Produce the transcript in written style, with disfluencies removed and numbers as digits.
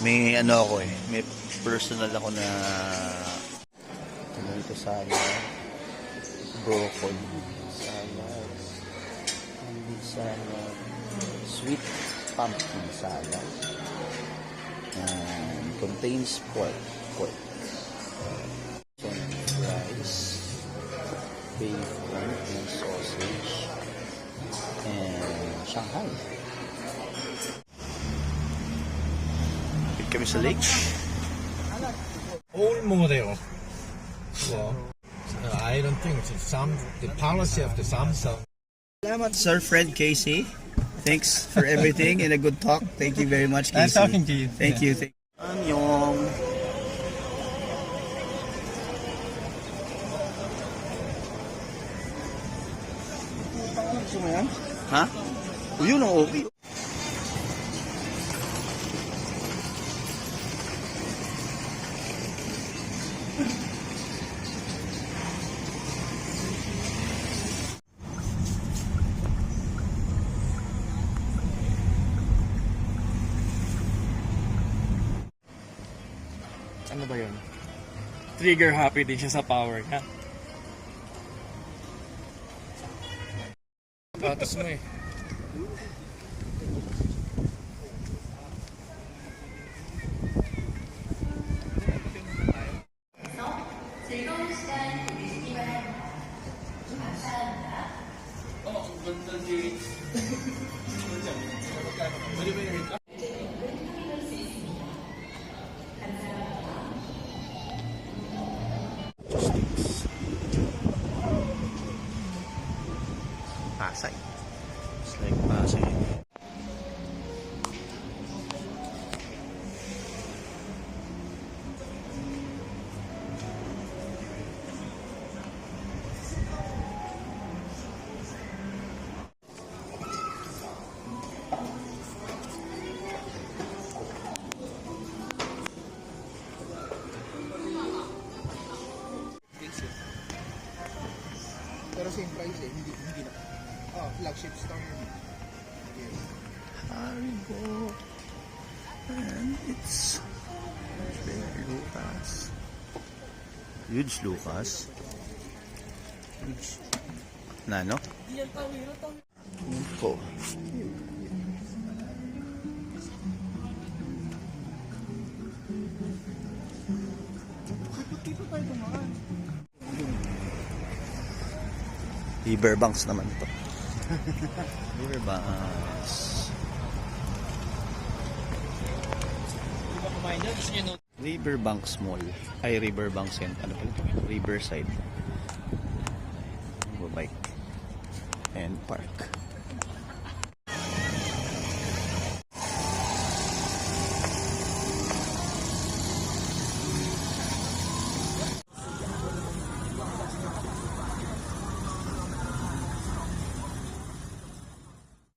May ano ako eh, may personal ako na tomato salad, broccoli salad, candy salad, sweet pumpkin salad, and contains pork, some rice, bacon and sausage, and Shanghai. Kami sa lake. Old model. So, I don't think it's the policy of the Samsung. Salamat, Sir Fred Casey. Thanks for everything and a good talk. Thank you very much, Casey. Nice talking to you. Thank you. Annyeong. Gusto mo yan? Ha? O yun ang okay. Ano ba yun? Trigger happy din siya sa power niya. Patos mo eh. 즐거운 시간 되시기 바랍니다. 감사합니다. Pasay. It's like Pasay. Pero same price eh, hindi na. Flagship store yun. Yes. Haribo. And it's Lucas. Huge Lucas. Huge. Nano? Ito. Riverbanks naman ito. Riverbanks. Riverbanks Mall. Ay, Riverbanks and ano pala ito? Riverside. Bike and park.